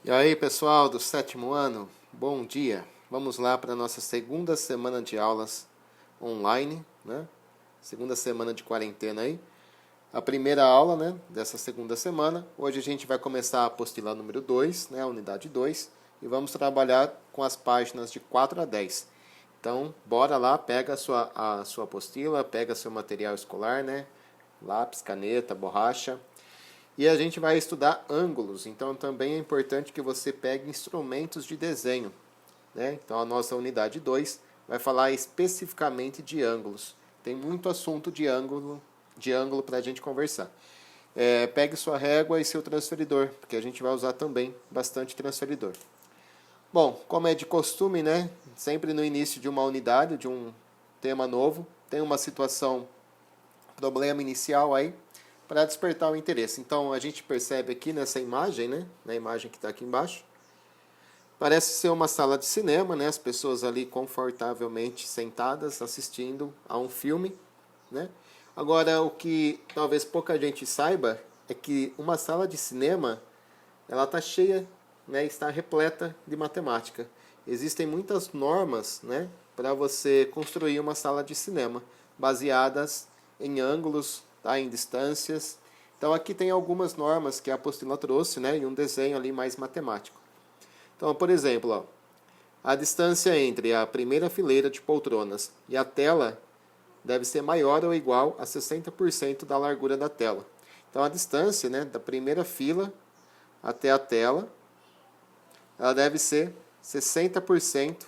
E aí, pessoal do sétimo ano, bom dia. Vamos lá para a nossa segunda semana de aulas online, né? Segunda semana de quarentena aí. A primeira aula, né, dessa segunda semana. Hoje a gente vai começar a apostila número 2, né, a unidade 2, e vamos trabalhar com as páginas de 4 a 10. Então, bora lá, pega a sua apostila, pega seu material escolar, né? Lápis, caneta, borracha. E a gente vai estudar ângulos, então também é importante que você pegue instrumentos de desenho, né? Então a nossa unidade 2 vai falar especificamente de ângulos. Tem muito assunto de ângulo para a gente conversar. Pegue sua régua e seu transferidor, porque a gente vai usar também bastante transferidor. Bom, como é de costume, né? Sempre no início de uma unidade, de um tema novo, tem uma situação, problema inicial aí, para despertar o interesse. Então a gente percebe aqui nessa imagem, né, na imagem que está aqui embaixo, parece ser uma sala de cinema, né, as pessoas ali confortavelmente sentadas assistindo a um filme, né. Agora o que talvez pouca gente saiba é que uma sala de cinema ela está cheia, né, está repleta de matemática. Existem muitas normas, né, para você construir uma sala de cinema baseadas em ângulos, tá, em distâncias. Então aqui tem algumas normas que a apostila trouxe, né, e um desenho ali mais matemático. Então, por exemplo, ó, a distância entre a primeira fileira de poltronas e a tela deve ser maior ou igual a 60% da largura da tela. Então a distância, né, da primeira fila até a tela, ela deve ser 60%,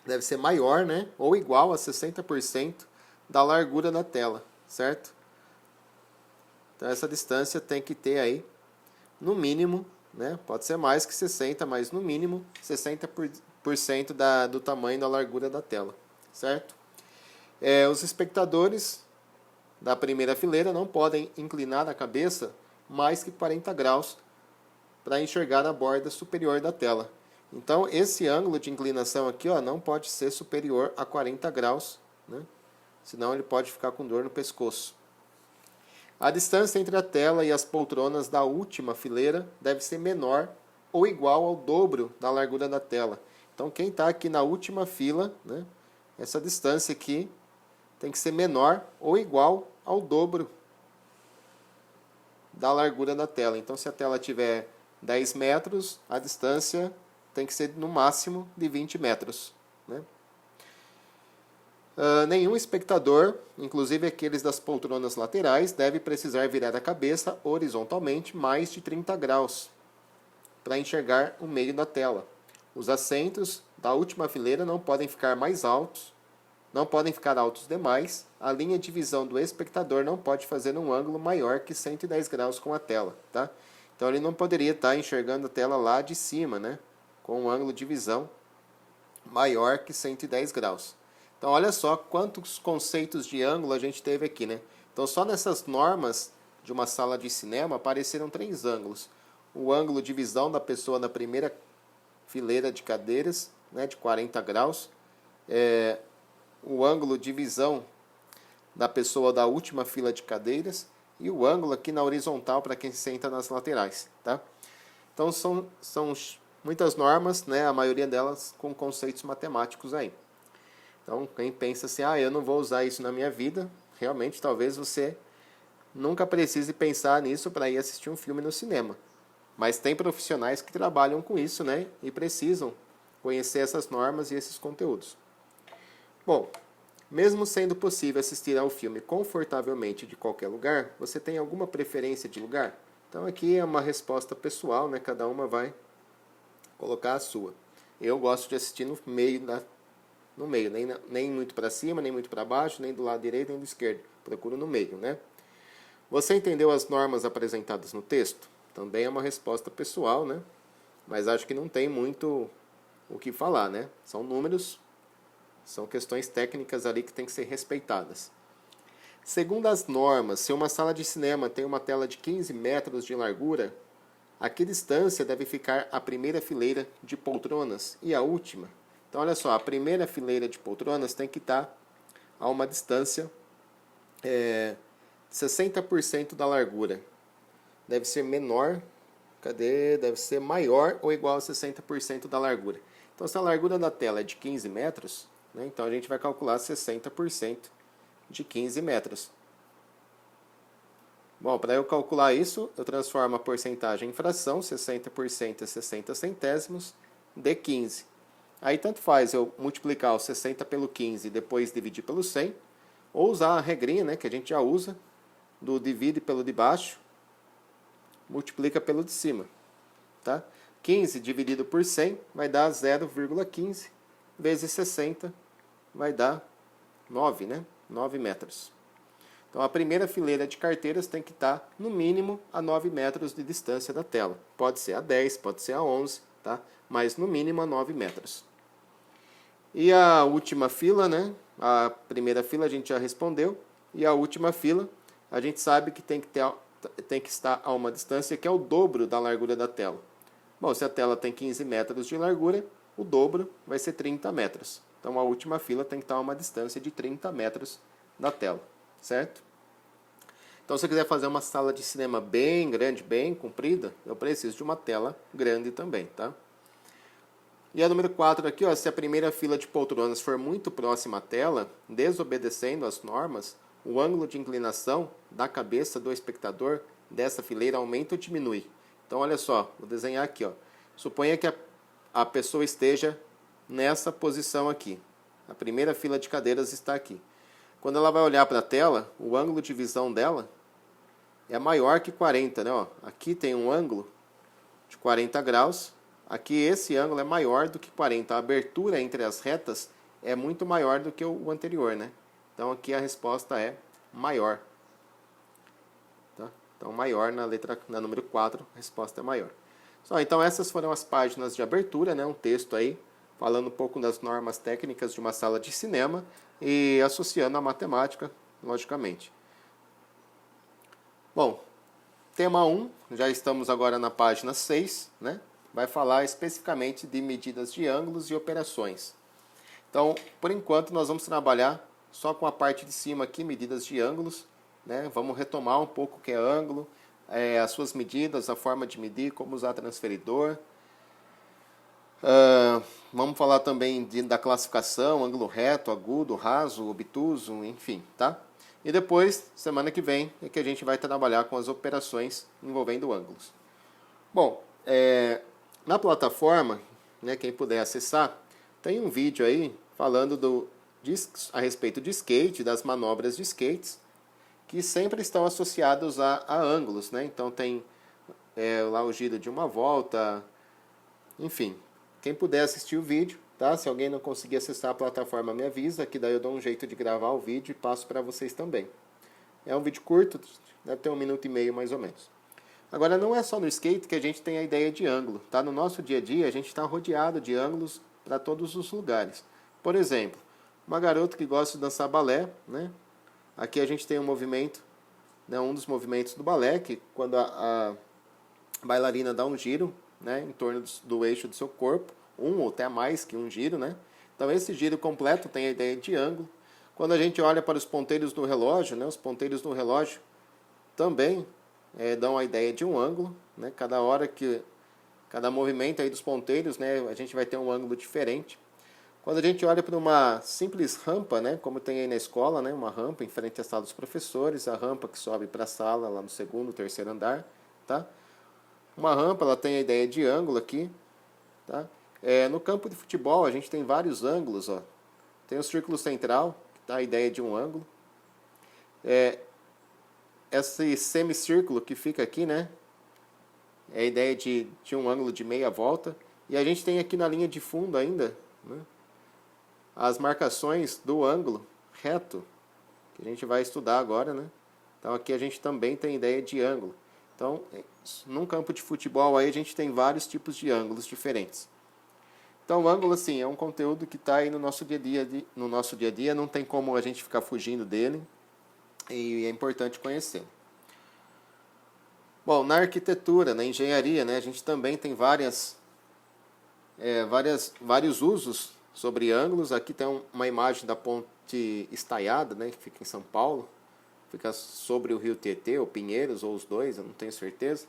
deve ser maior, né, ou igual a 60% da largura da tela, certo? Então essa distância tem que ter aí, no mínimo, né, pode ser mais que 60, mas no mínimo 60% do tamanho da largura da tela, certo? Os espectadores da primeira fileira não podem inclinar a cabeça mais que 40 graus para enxergar a borda superior da tela. Então esse ângulo de inclinação aqui, ó, não pode ser superior a 40 graus, né? Senão ele pode ficar com dor no pescoço. A distância entre a tela e as poltronas da última fileira deve ser menor ou igual ao dobro da largura da tela. Então quem está aqui na última fila, né, essa distância aqui tem que ser menor ou igual ao dobro da largura da tela. Então se a tela tiver 10 metros, a distância tem que ser no máximo de 20 metros, né? Nenhum espectador, inclusive aqueles das poltronas laterais, deve precisar virar a cabeça horizontalmente mais de 30 graus para enxergar o meio da tela. Os assentos da última fileira não podem ficar mais altos, não podem ficar altos demais. A linha de visão do espectador não pode fazer um ângulo maior que 110 graus com a tela, tá? Então ele não poderia estar enxergando a tela lá de cima, né, com um ângulo de visão maior que 110 graus. Então olha só quantos conceitos de ângulo a gente teve aqui, né? Então só nessas normas de uma sala de cinema apareceram 3 ângulos. O ângulo de visão da pessoa na primeira fileira de cadeiras, né, de 40 graus. O ângulo de visão da pessoa da última fila de cadeiras e o ângulo aqui na horizontal para quem senta nas laterais, tá? Então são muitas normas, né, a maioria delas com conceitos matemáticos aí. Então, quem pensa assim, eu não vou usar isso na minha vida, realmente talvez você nunca precise pensar nisso para ir assistir um filme no cinema. Mas tem profissionais que trabalham com isso, né, e precisam conhecer essas normas e esses conteúdos. Bom, mesmo sendo possível assistir ao filme confortavelmente de qualquer lugar, você tem alguma preferência de lugar? Então aqui é uma resposta pessoal, né, cada uma vai colocar a sua. Eu gosto de assistir no meio, nem muito para cima, nem muito para baixo, nem do lado direito, nem do esquerdo. Procuro no meio, né? Você entendeu as normas apresentadas no texto? Também é uma resposta pessoal, né? Mas acho que não tem muito o que falar, né? São números, são questões técnicas ali que têm que ser respeitadas. Segundo as normas, se uma sala de cinema tem uma tela de 15 metros de largura, a que distância deve ficar a primeira fileira de poltronas e a última? Então, olha só, a primeira fileira de poltronas tem que estar a uma distância de 60% da largura. Deve ser menor Cadê? Deve ser maior ou igual a 60% da largura. Então, se a largura da tela é de 15 metros, né, então a gente vai calcular 60% de 15 metros. Bom, para eu calcular isso, eu transformo a porcentagem em fração, 60% é 60 centésimos, de 15. Aí tanto faz eu multiplicar o 60 pelo 15 e depois dividir pelo 100, ou usar a regrinha, né, que a gente já usa, do divide pelo de baixo, multiplica pelo de cima. Tá? 15 dividido por 100 vai dar 0,15 vezes 60 vai dar 9, né? 9 metros. Então, a primeira fileira de carteiras tem que estar, no mínimo, a 9 metros de distância da tela. Pode ser a 10, pode ser a 11, tá? Mas, no mínimo, a 9 metros. E a última fila, né? A primeira fila a gente já respondeu. E a última fila, a gente sabe que tem que estar a uma distância que é o dobro da largura da tela. Bom, se a tela tem 15 metros de largura, o dobro vai ser 30 metros. Então, a última fila tem que estar a uma distância de 30 metros da tela. Certo? Então, se eu quiser fazer uma sala de cinema bem grande, bem comprida, eu preciso de uma tela grande também, tá? E a número 4 aqui, ó, se a primeira fila de poltronas for muito próxima à tela, desobedecendo as normas, o ângulo de inclinação da cabeça do espectador dessa fileira aumenta ou diminui. Então, olha só, vou desenhar aqui, ó. Suponha que a pessoa esteja nessa posição aqui. A primeira fila de cadeiras está aqui. Quando ela vai olhar para a tela, o ângulo de visão dela é maior que 40, né? Ó, aqui tem um ângulo de 40 graus. Aqui esse ângulo é maior do que 40. A abertura entre as retas é muito maior do que o anterior, né? Então aqui a resposta é maior. Tá? Então maior na número 4, a resposta é maior. Então essas foram as páginas de abertura, né? Um texto aí falando um pouco das normas técnicas de uma sala de cinema e associando a matemática, logicamente. Bom, tema 1, já estamos agora na página 6, né? Vai falar especificamente de medidas de ângulos e operações. Então, por enquanto, nós vamos trabalhar só com a parte de cima aqui, medidas de ângulos, né? Vamos retomar um pouco o que é ângulo, as suas medidas, a forma de medir, como usar transferidor. Vamos falar também da classificação, ângulo reto, agudo, raso, obtuso, enfim, tá? E depois, semana que vem, é que a gente vai trabalhar com as operações envolvendo ângulos. Bom, na plataforma, né, quem puder acessar, tem um vídeo aí falando a respeito de skate, das manobras de skates, que sempre estão associados a ângulos, né? Então tem lá o giro de uma volta, enfim. Quem puder assistir o vídeo, tá? Se alguém não conseguir acessar a plataforma, me avisa, que daí eu dou um jeito de gravar o vídeo e passo para vocês também. É um vídeo curto, deve ter 1 minuto e meio mais ou menos. Agora, não é só no skate que a gente tem a ideia de ângulo, tá? No nosso dia a dia, a gente está rodeado de ângulos para todos os lugares. Por exemplo, uma garota que gosta de dançar balé, né? Aqui a gente tem um movimento, né? Um dos movimentos do balé, que quando a bailarina dá um giro, né, em torno do eixo do seu corpo, ou até mais que um giro, né? Então esse giro completo tem a ideia de ângulo. Quando a gente olha para os ponteiros do relógio, né, os ponteiros do relógio também dão a ideia de um ângulo, né? Cada movimento aí dos ponteiros, né, a gente vai ter um ângulo diferente. Quando a gente olha para uma simples rampa, né, como tem aí na escola, né, uma rampa em frente à sala dos professores, a rampa que sobe para a sala lá no 2º, 3º andar, tá? Uma rampa, ela tem a ideia de ângulo aqui, tá? No campo de futebol, a gente tem vários ângulos, ó. Tem o círculo central, que dá a ideia de um ângulo. Esse semicírculo que fica aqui, né? É a ideia de um ângulo de meia volta. E a gente tem aqui na linha de fundo ainda, né, as marcações do ângulo reto, que a gente vai estudar agora, né? Então aqui a gente também tem ideia de ângulo. Então, num campo de futebol aí a gente tem vários tipos de ângulos diferentes. Então, o ângulo, assim, é um conteúdo que está aí no nosso dia a dia, não tem como a gente ficar fugindo dele e é importante conhecê-lo. Bom, na arquitetura, na engenharia, né, a gente também tem vários usos sobre ângulos. Aqui tem uma imagem da Ponte Estaiada, né, que fica em São Paulo. Fica sobre o rio Tietê, ou Pinheiros, ou os dois, eu não tenho certeza.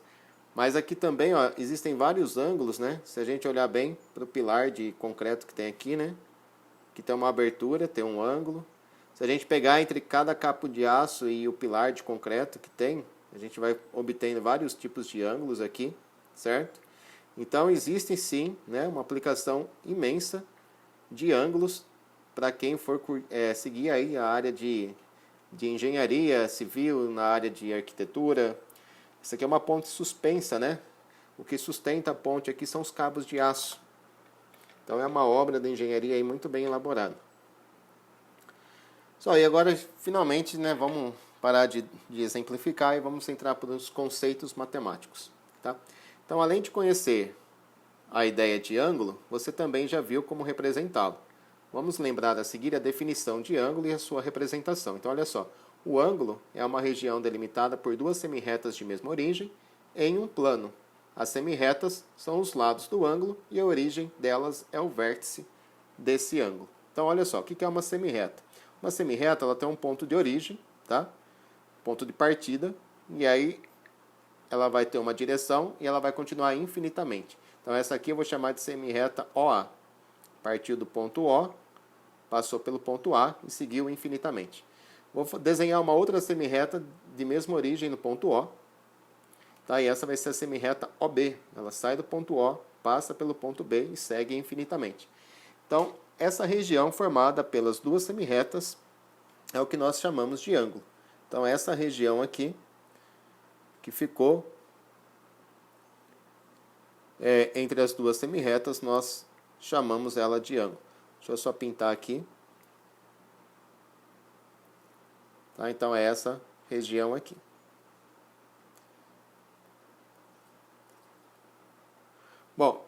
Mas aqui também, ó, existem vários ângulos, né? Se a gente olhar bem para o pilar de concreto que tem aqui, né? Aqui tem uma abertura, tem um ângulo. Se a gente pegar entre cada capo de aço e o pilar de concreto que tem, a gente vai obtendo vários tipos de ângulos aqui, certo? Então existe sim, né, uma aplicação imensa de ângulos para quem for seguir aí a área de engenharia civil, na área de arquitetura. Isso aqui é uma ponte suspensa, né? O que sustenta a ponte aqui são os cabos de aço. Então é uma obra de engenharia aí muito bem elaborada. Só, e agora finalmente, né, vamos parar de exemplificar e vamos entrar para os conceitos matemáticos. Tá? Então, além de conhecer a ideia de ângulo, você também já viu como representá-lo. Vamos lembrar a seguir a definição de ângulo e a sua representação. Então, olha só, o ângulo é uma região delimitada por duas semirretas de mesma origem em um plano. As semirretas são os lados do ângulo e a origem delas é o vértice desse ângulo. Então, olha só, o que é uma semirreta? Uma semirreta ela tem um ponto de origem, tá? Ponto de partida, e aí ela vai ter uma direção e ela vai continuar infinitamente. Então essa aqui eu vou chamar de semirreta OA. Partiu do ponto O, passou pelo ponto A e seguiu infinitamente. Vou desenhar uma outra semirreta de mesma origem no ponto O. Tá? E essa vai ser a semirreta OB. Ela sai do ponto O, passa pelo ponto B e segue infinitamente. Então, essa região formada pelas duas semirretas é o que nós chamamos de ângulo. Então, essa região aqui, que ficou entre as duas semirretas, nós chamamos ela de ângulo. Deixa eu só pintar aqui. Tá? Então, é essa região aqui. Bom,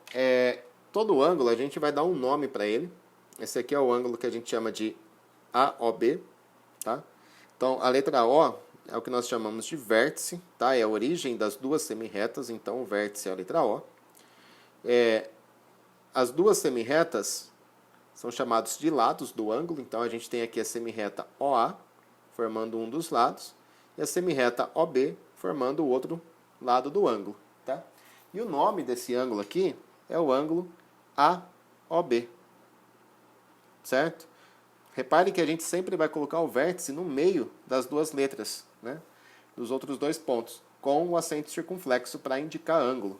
todo ângulo a gente vai dar um nome para ele. Esse aqui é o ângulo que a gente chama de AOB. Tá? Então, a letra O é o que nós chamamos de vértice, tá? É a origem das duas semirretas, então o vértice é a letra O. As duas semirretas são chamados de lados do ângulo, então a gente tem aqui a semirreta OA, formando um dos lados, e a semirreta OB, formando o outro lado do ângulo. Tá? E o nome desse ângulo aqui é o ângulo AOB. Certo? Repare que a gente sempre vai colocar o vértice no meio das duas letras, né? Dos outros dois pontos, com o acento circunflexo para indicar ângulo.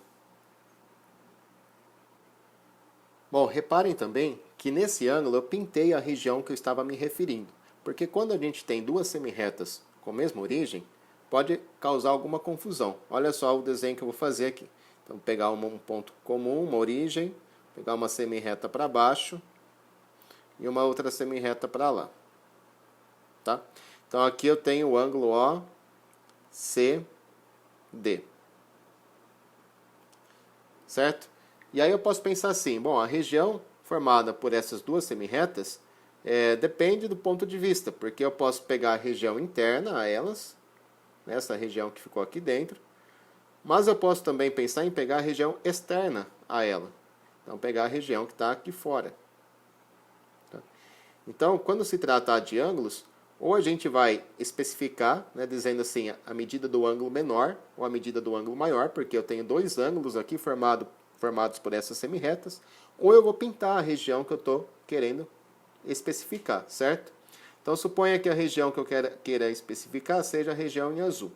Bom, reparem também que nesse ângulo eu pintei a região que eu estava me referindo, porque quando a gente tem duas semirretas com a mesma origem, pode causar alguma confusão. Olha só o desenho que eu vou fazer aqui. Então, vou pegar um ponto comum, uma origem, pegar uma semirreta para baixo e uma outra semirreta para lá. Tá? Então, aqui eu tenho o ângulo OCD. Certo? E aí eu posso pensar assim, bom, a região formada por essas duas semirretas depende do ponto de vista, porque eu posso pegar a região interna a elas, essa região que ficou aqui dentro, mas eu posso também pensar em pegar a região externa a ela. Então, pegar a região que está aqui fora. Tá? Então, quando se tratar de ângulos, ou a gente vai especificar, né, dizendo assim, a medida do ângulo menor ou a medida do ângulo maior, porque eu tenho dois ângulos aqui formados por essas semirretas, ou eu vou pintar a região que eu estou querendo especificar, certo? Então, suponha que a região que eu queira especificar seja a região em azul.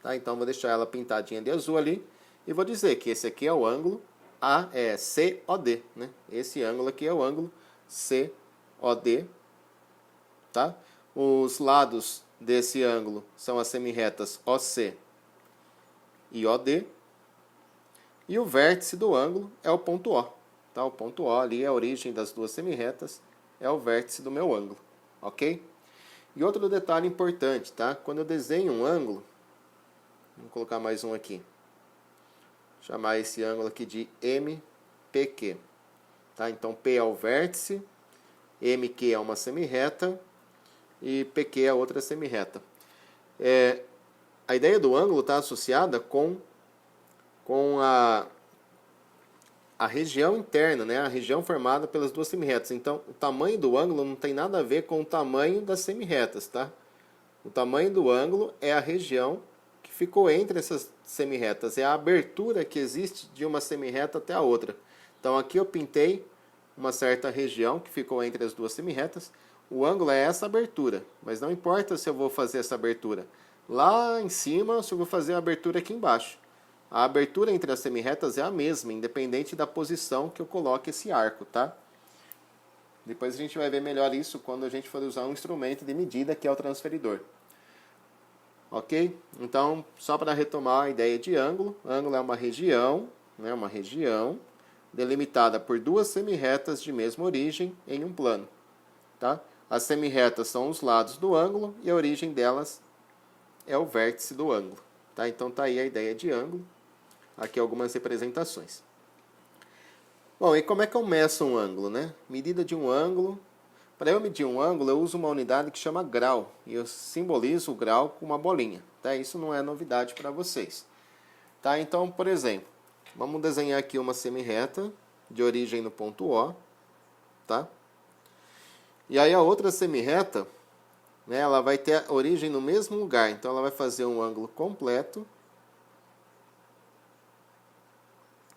Tá? Então, vou deixar ela pintadinha de azul ali e vou dizer que esse aqui é o ângulo COD. Né? Esse ângulo aqui é o ângulo COD. Tá? Os lados desse ângulo são as semirretas OC e OD. E o vértice do ângulo é o ponto O. Tá? O ponto O ali é a origem das duas semirretas, é o vértice do meu ângulo. Ok? E outro detalhe importante, tá? Quando eu desenho um ângulo, vamos colocar mais um aqui. Chamar esse ângulo aqui de MPQ. Tá? Então, P é o vértice, MQ é uma semirreta e PQ é outra semirreta. A ideia do ângulo está associada com a região interna, né? A região formada pelas duas semirretas. Então, o tamanho do ângulo não tem nada a ver com o tamanho das semirretas, tá? O tamanho do ângulo é a região que ficou entre essas semirretas, é a abertura que existe de uma semirreta até a outra. Então aqui eu pintei uma certa região que ficou entre as duas semirretas. O ângulo é essa abertura, mas não importa se eu vou fazer essa abertura lá em cima ou se eu vou fazer a abertura aqui embaixo. A abertura entre as semirretas é a mesma, independente da posição que eu coloque esse arco, tá? Depois a gente vai ver melhor isso quando a gente for usar um instrumento de medida, que é o transferidor. Ok? Então, só para retomar a ideia de ângulo, ângulo é uma região, né, uma região delimitada por duas semirretas de mesma origem em um plano. Tá? As semirretas são os lados do ângulo e a origem delas é o vértice do ângulo. Tá? Então está aí a ideia de ângulo. Aqui algumas representações. Bom, e como é que eu meço um ângulo, né? Medida de um ângulo. Para eu medir um ângulo, eu uso uma unidade que chama grau. E eu simbolizo o grau com uma bolinha. Tá? Isso não é novidade para vocês. Tá? Então, por exemplo, vamos desenhar aqui uma semirreta de origem no ponto O. Tá? E aí a outra semirreta, né, ela vai ter a origem no mesmo lugar. Então ela vai fazer um ângulo completo.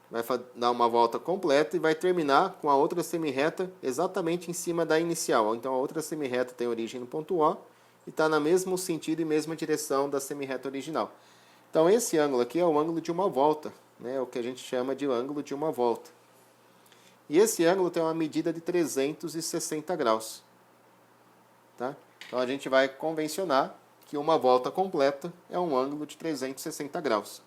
Vai dar uma volta completa e vai terminar com a outra semirreta exatamente em cima da inicial. Então a outra semirreta tem origem no ponto O e está no mesmo sentido e mesma direção da semirreta original. Então esse ângulo aqui é o ângulo de uma volta, né? É o que a gente chama de ângulo de uma volta. E esse ângulo tem uma medida de 360 graus. Tá? Então a gente vai convencionar que uma volta completa é um ângulo de 360 graus.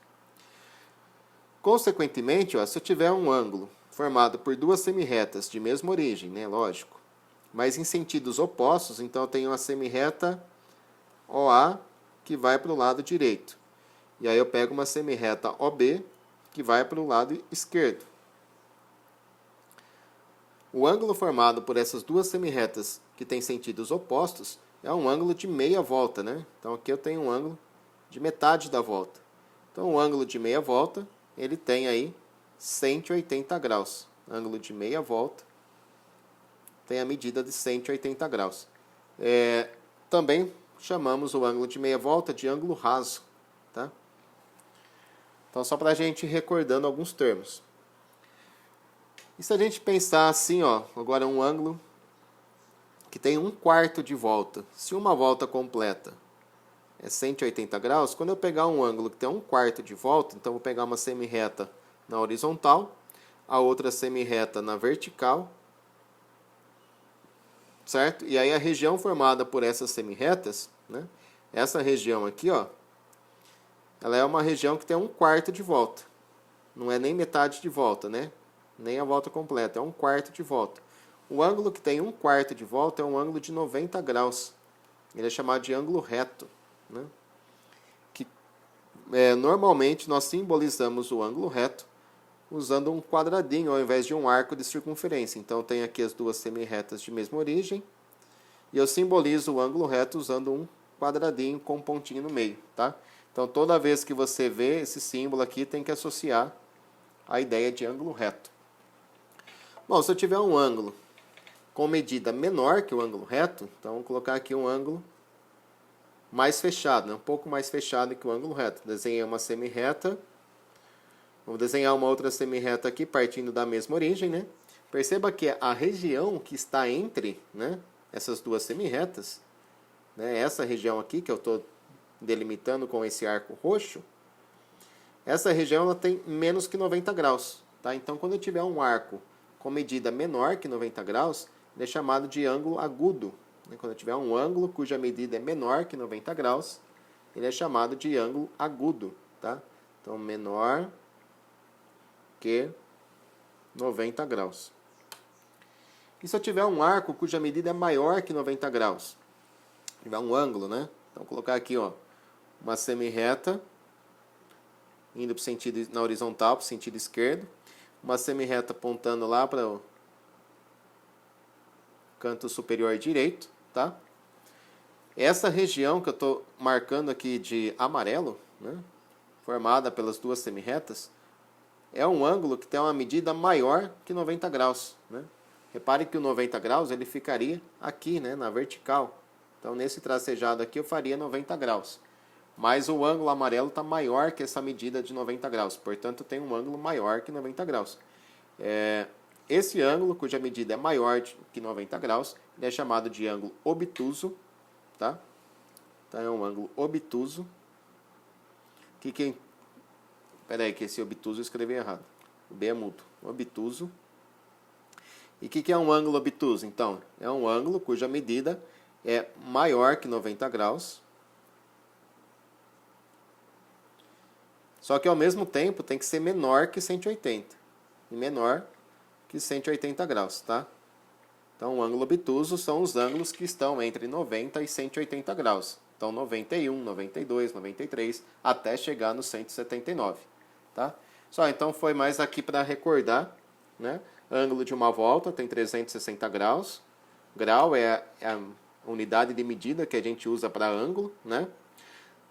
Consequentemente, ó, se eu tiver um ângulo formado por duas semirretas de mesma origem, né, lógico, mas em sentidos opostos, então eu tenho uma semirreta OA que vai para o lado direito. E aí eu pego uma semirreta OB que vai para o lado esquerdo. O ângulo formado por essas duas semirretas que têm sentidos opostos é um ângulo de meia volta, né? Então aqui eu tenho um ângulo de metade da volta. Então o ângulo de meia volta ele tem aí 180 graus. Ângulo de meia volta tem a medida de 180 graus. Também chamamos o ângulo de meia volta de ângulo raso. Tá? Então, só para a gente ir recordando alguns termos. E se a gente pensar assim, ó, agora um ângulo que tem 1/4 de volta. Se uma volta completa é 180 graus, quando eu pegar um ângulo que tem 1/4 de volta, então eu vou pegar uma semirreta na horizontal, a outra semirreta na vertical, certo? E aí a região formada por essas semirretas, né? Essa região aqui, ó, ela é uma região que tem 1/4 de volta. Não é nem metade de volta, né? Nem a volta completa, é 1/4 de volta. O ângulo que tem 1/4 de volta é um ângulo de 90 graus. Ele é chamado de ângulo reto. Né? Que normalmente nós simbolizamos o ângulo reto usando um quadradinho ao invés de um arco de circunferência. Então eu tenho aqui as duas semirretas de mesma origem e eu simbolizo o ângulo reto usando um quadradinho com um pontinho no meio. Tá? Então toda vez que você vê esse símbolo aqui tem que associar a ideia de ângulo reto. Bom, se eu tiver um ângulo com medida menor que o ângulo reto, então vou colocar aqui um ângulo mais fechado, né? Um pouco mais fechado que o ângulo reto. Desenhei uma semirreta. Vou desenhar uma outra semirreta aqui, partindo da mesma origem, né? Perceba que a região que está entre, né, essas duas semirretas, né, essa região aqui que eu estou delimitando com esse arco roxo, essa região ela tem menos que 90 graus. Tá? Então, quando eu tiver um arco com medida menor que 90 graus, ele é chamado de ângulo agudo. Quando eu tiver um ângulo cuja medida é menor que 90 graus, ele é chamado de ângulo agudo. Tá? Então, menor que 90 graus. E se eu tiver um arco cuja medida é maior que 90 graus? Tiver um ângulo, né? Então, vou colocar aqui, ó, uma semirreta, indo para o sentido, na horizontal, para o sentido esquerdo. Uma semirreta apontando lá para o canto superior direito, tá? Essa região que eu estou marcando aqui de amarelo, né, formada pelas duas semirretas, é um ângulo que tem uma medida maior que 90 graus. Né? Repare que o 90 graus ele ficaria aqui, né, na vertical. Então, nesse tracejado aqui, eu faria 90 graus. mas o ângulo amarelo está maior que essa medida de 90 graus, portanto tem um ângulo maior que 90 graus. Esse ângulo, cuja medida é maior que 90 graus, ele é chamado de ângulo obtuso, tá? Então é um ângulo obtuso. Peraí, que esse obtuso eu escrevi errado. O B é mudo. Obtuso. E o que é um ângulo obtuso? Então, é um ângulo cuja medida é maior que 90 graus. Só que ao mesmo tempo tem que ser menor que 180. E menor que 180 graus, tá? Então, o ângulo obtuso são os ângulos que estão entre 90 e 180 graus. Então, 91, 92, 93, até chegar no 179, tá? Só, então, foi mais aqui para recordar, né? Ângulo de uma volta tem 360 graus. Grau é a unidade de medida que a gente usa para ângulo, né?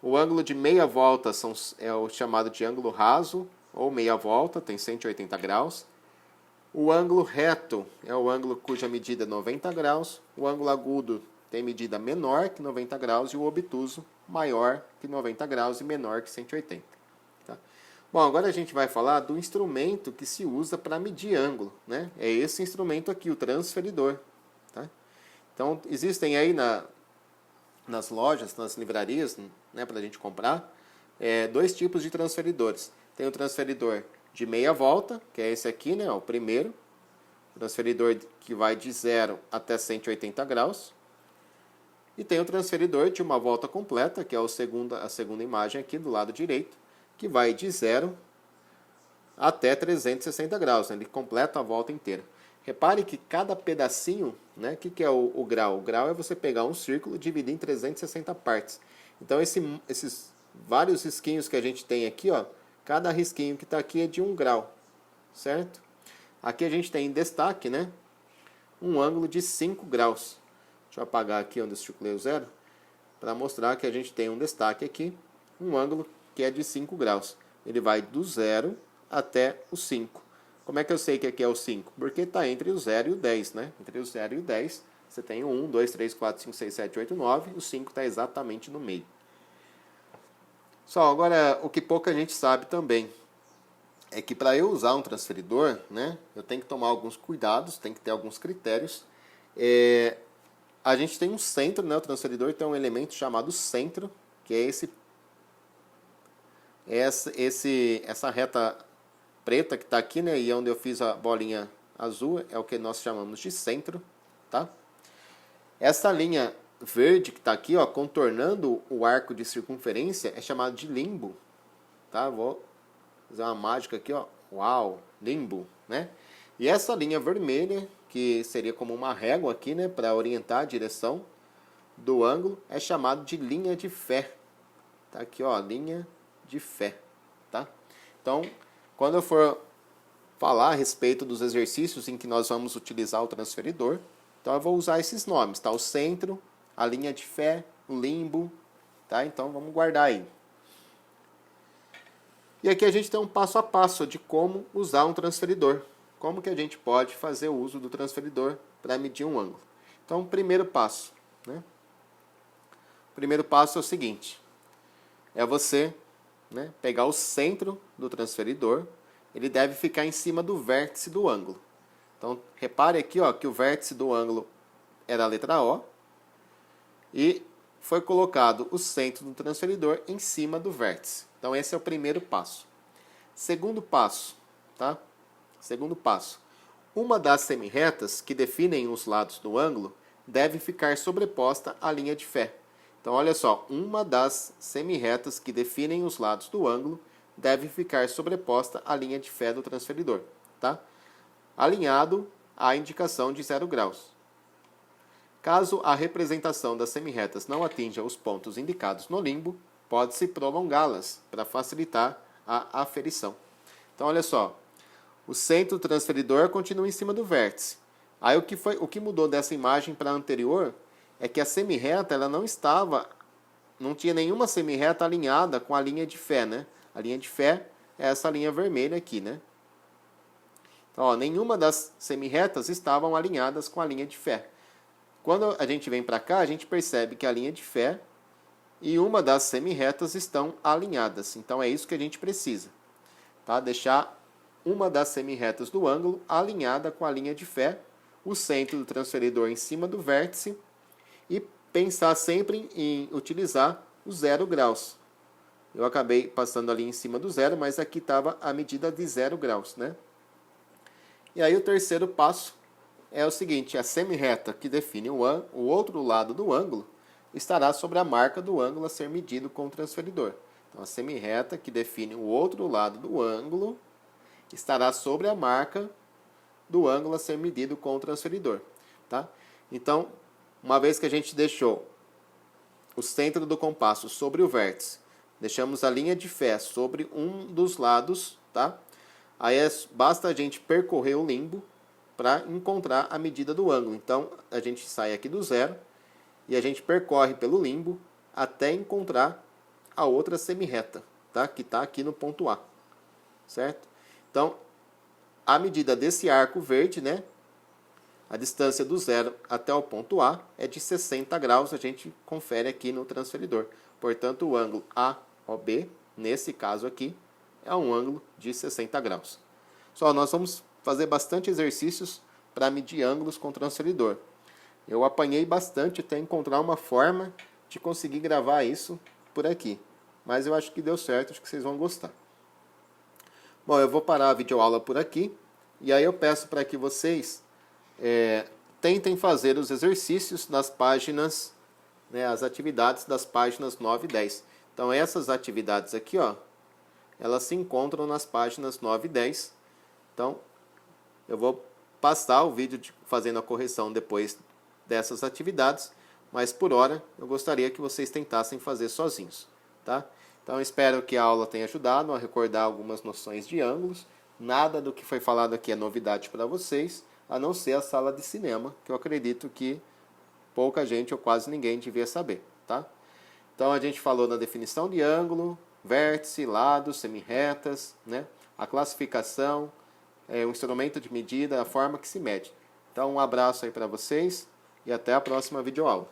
O ângulo de meia volta é o chamado de ângulo raso, ou meia volta, tem 180 graus. O ângulo reto é o ângulo cuja medida é 90 graus. O ângulo agudo tem medida menor que 90 graus e o obtuso maior que 90 graus e menor que 180. Tá? Bom, agora a gente vai falar do instrumento que se usa para medir ângulo, né? É esse instrumento aqui, o transferidor. Tá? Então, existem aí nas lojas, nas livrarias, né, para a gente comprar, dois tipos de transferidores. Tem o transferidor de meia volta, que é esse aqui, né, o primeiro. Transferidor que vai de 0 até 180 graus. E tem o transferidor de uma volta completa, que é a segunda imagem aqui do lado direito, que vai de 0 até 360 graus. Né? Ele completa a volta inteira. Repare que cada pedacinho, né? O que é o grau? O grau é você pegar um círculo e dividir em 360 partes. Então, esses vários risquinhos que a gente tem aqui, ó, cada risquinho que está aqui é de 1 grau, certo? Aqui a gente tem em destaque, né, um ângulo de 5 graus. Deixa eu apagar aqui onde eu circulei o 0, para mostrar que a gente tem um destaque aqui, um ângulo que é de 5 graus. Ele vai do 0 até o 5. Como é que eu sei que aqui é o 5? Porque está entre o 0 e o 10, né? Entre o 0 e o 10, você tem o 1, 2, 3, 4, 5, 6, 7, 8, 9, o 5 está exatamente no meio. Só, agora, o que pouca gente sabe também é que para eu usar um transferidor, né, eu tenho que tomar alguns cuidados, tem que ter alguns critérios. A gente tem um centro, né, o transferidor tem um elemento chamado centro, que é essa reta preta que está aqui, né, e onde eu fiz a bolinha azul, é o que nós chamamos de centro, tá? Essa linha verde que está aqui, ó, contornando o arco de circunferência, é chamado de limbo, tá? Vou fazer uma mágica aqui, ó, uau, limbo, né? E essa linha vermelha, que seria como uma régua aqui, né, para orientar a direção do ângulo, é chamado de linha de fé. Tá aqui, ó, linha de fé, tá? Então, quando eu for falar a respeito dos exercícios em que nós vamos utilizar o transferidor, então eu vou usar esses nomes, tá? O centro, a linha de fé, o limbo, tá? Então vamos guardar aí. E aqui a gente tem um passo a passo de como usar um transferidor. Como que a gente pode fazer o uso do transferidor para medir um ângulo. Então, o primeiro passo, né? O primeiro passo é o seguinte, é você, né, pegar o centro do transferidor, ele deve ficar em cima do vértice do ângulo. Então, repare aqui, ó, que o vértice do ângulo era a letra O e foi colocado o centro do transferidor em cima do vértice. Então, esse é o primeiro passo. Segundo passo, tá? Segundo passo. Uma das semirretas que definem os lados do ângulo deve ficar sobreposta à linha de fé. Então, olha só, uma das semirretas que definem os lados do ângulo deve ficar sobreposta à linha de fé do transferidor, tá? Alinhado à indicação de 0 graus. Caso a representação das semirretas não atinja os pontos indicados no limbo, pode-se prolongá-las para facilitar a aferição. Então, olha só, o centro do transferidor continua em cima do vértice. Aí o que mudou dessa imagem para a anterior é que a semirreta ela não tinha nenhuma semirreta alinhada com a linha de fé, né? A linha de fé é essa linha vermelha aqui, né? Então, ó, nenhuma das semirretas estavam alinhadas com a linha de fé. Quando a gente vem para cá, a gente percebe que a linha de fé e uma das semirretas estão alinhadas. Então é isso que a gente precisa, tá? Deixar uma das semirretas do ângulo alinhada com a linha de fé, o centro do transferidor em cima do vértice e pensar sempre em utilizar o 0 graus. Eu acabei passando ali em cima do 0, mas aqui estava a medida de 0 graus, né? E aí o terceiro passo é o seguinte: a semirreta que define o outro lado do ângulo estará sobre a marca do ângulo a ser medido com o transferidor. Então a semirreta que define o outro lado do ângulo estará sobre a marca do ângulo a ser medido com o transferidor, tá? Então, uma vez que a gente deixou o centro do compasso sobre o vértice, deixamos a linha de fé sobre um dos lados, tá? Aí basta a gente percorrer o limbo para encontrar a medida do ângulo. Então, a gente sai aqui do 0 e a gente percorre pelo limbo até encontrar a outra semirreta, tá? Que está aqui no ponto A, certo? Então, a medida desse arco verde, né? A distância do 0 até o ponto A é de 60 graus, a gente confere aqui no transferidor. Portanto, o ângulo AOB, nesse caso aqui, é um ângulo de 60 graus. Só nós vamos fazer bastante exercícios para medir ângulos com transferidor. Eu apanhei bastante até encontrar uma forma de conseguir gravar isso por aqui. Mas eu acho que deu certo, acho que vocês vão gostar. Bom, eu vou parar a videoaula por aqui. E aí eu peço para que vocês tentem fazer os exercícios nas páginas, né, as atividades das páginas 9 e 10. Então essas atividades aqui, ó, elas se encontram nas páginas 9 e 10. Então eu vou passar o vídeo fazendo a correção depois dessas atividades, mas por hora eu gostaria que vocês tentassem fazer sozinhos, tá? Então espero que a aula tenha ajudado a recordar algumas noções de ângulos. Nada do que foi falado aqui é novidade para vocês, a não ser a sala de cinema, que eu acredito que pouca gente ou quase ninguém devia saber, tá? Então a gente falou na definição de ângulo, vértice, lados, semirretas, né? A classificação, o instrumento de medida, a forma que se mede. Então um abraço aí para vocês e até a próxima videoaula.